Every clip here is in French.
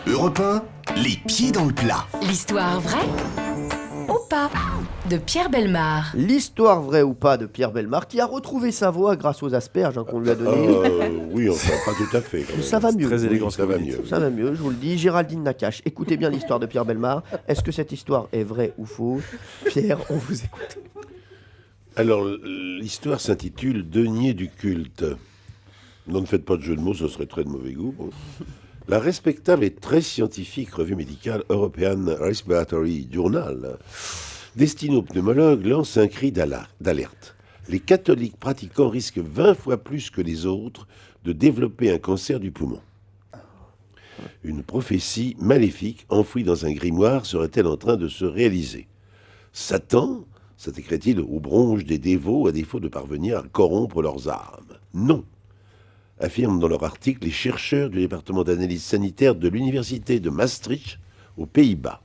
Europe 1, les pieds dans le plat. L'histoire vraie ou pas de Pierre Bellemare. L'histoire vraie ou pas de Pierre Bellemare qui a retrouvé sa voix grâce aux asperges qu'on lui a données. Oui, enfin, pas tout à fait. quand même. Ça va mieux. Très élégant, ça va mieux. Ça va mieux, je vous le dis. Géraldine Nakache, écoutez bien l'histoire de Pierre Bellemare. Est-ce que cette histoire est vraie ou fausse? Pierre, on vous écoute. Alors, l'histoire s'intitule Denier du culte. Non, ne faites pas de jeu de mots, ce serait très de mauvais goût. Bon. La respectable et très scientifique revue médicale European Respiratory Journal, destinée aux pneumologues, lance un cri d'alerte. Les catholiques pratiquants risquent 20 fois plus que les autres de développer un cancer du poumon. Une prophétie maléfique enfouie dans un grimoire serait-elle en train de se réaliser? Satan s'attaquerait-il aux bronches des dévots à défaut de parvenir à corrompre leurs âmes? Non, affirment dans leur article les chercheurs du département d'analyse sanitaire de l'université de Maastricht aux Pays-Bas.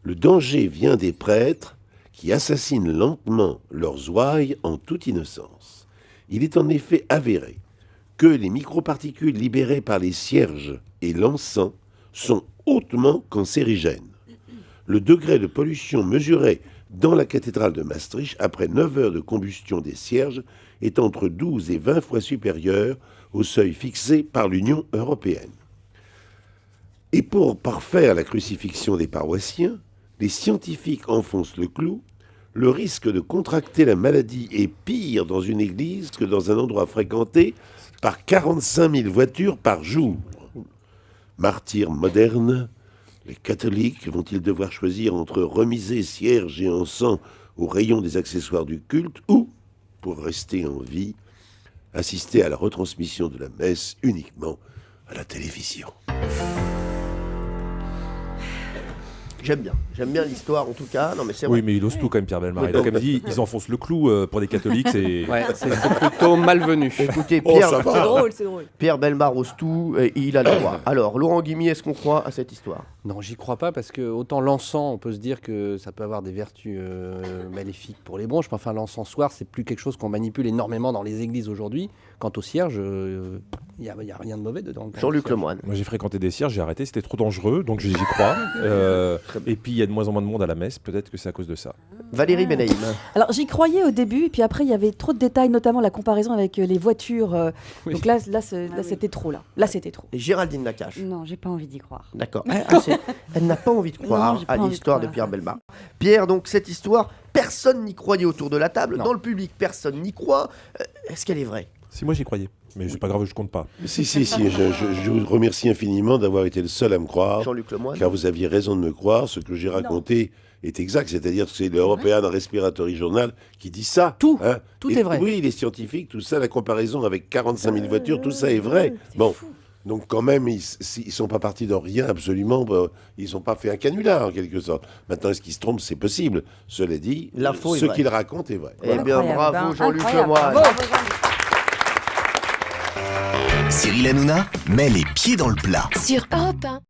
Le danger vient des prêtres qui assassinent lentement leurs ouailles en toute innocence. Il est en effet avéré que les microparticules libérées par les cierges et l'encens sont hautement cancérigènes. Le degré de pollution mesuré dans la cathédrale de Maastricht après 9 heures de combustion des cierges est entre 12 et 20 fois supérieur au seuil fixé par l'Union européenne. Et pour parfaire la crucifixion des paroissiens, les scientifiques enfoncent le clou. Le risque de contracter la maladie est pire dans une église que dans un endroit fréquenté par 45 000 voitures par jour. Martyrs modernes, les catholiques vont-ils devoir choisir entre remiser cierges et encens au rayon des accessoires du culte ou, pour rester en vie, assister à la retransmission de la messe uniquement à la télévision? J'aime bien l'histoire en tout cas. Non mais c'est vrai. Oui, mais il ose tout quand même, Pierre Bellemare. Il a quand même dit ils enfoncent le clou pour des catholiques. C'est Ouais, c'est plutôt malvenu. Écoutez, Pierre, ça va. C'est drôle. Pierre Bellemare ose tout et il a le droit. Alors, Laurent Guimier, est-ce qu'on croit à cette histoire? Non, j'y crois pas parce que autant l'encens, on peut se dire que ça peut avoir des vertus maléfiques pour les bronches, mais enfin l'encensoir, c'est plus quelque chose qu'on manipule énormément dans les églises aujourd'hui. Quant au cierge, il y a rien de mauvais dedans. Jean-Luc Lemoyne. Moi, j'ai fréquenté des cierges, j'ai arrêté, c'était trop dangereux, donc j'y crois. Et puis, il y a de moins en moins de monde à la messe, peut-être que c'est à cause de ça. Valérie Benaïm. Alors j'y croyais au début, et puis après il y avait trop de détails, notamment la comparaison avec les voitures. Oui. Donc là c'était trop. Là c'était trop. Et Géraldine Nakache. Non, j'ai pas envie d'y croire. D'accord. Elle n'a pas envie de croire Non, j'ai pas à envie de l'histoire de croire. Pierre Bellemare. Pierre, donc cette histoire, personne n'y croyait autour de la table. Non. Dans le public, personne n'y croit. Est-ce qu'elle est vraie? Si moi j'y croyais, mais c'est pas grave, je compte pas. Si, je vous remercie infiniment d'avoir été le seul à me croire, Jean-Luc Lemoyne. car vous aviez raison de me croire. Ce que j'ai raconté est exact, c'est-à-dire que c'est l'European Respiratory Journal qui dit ça. Tout, hein. tout Et est vrai. Oui, les scientifiques, tout ça, la comparaison avec 45 000 voitures, tout ça est vrai. Bon, donc quand même, ils sont pas partis de rien absolument, ils n'ont pas fait un canular en quelque sorte. Maintenant, est-ce qu'ils se trompent? C'est possible. Cela dit, L'info est ce vraie. qu'ils racontent est vrai. Eh bien, Incroyable, bravo hein. Jean-Luc Incroyable. Lemoyne. Bravo. Cyril Hanouna met les pieds dans le plat. Sur Europe 1.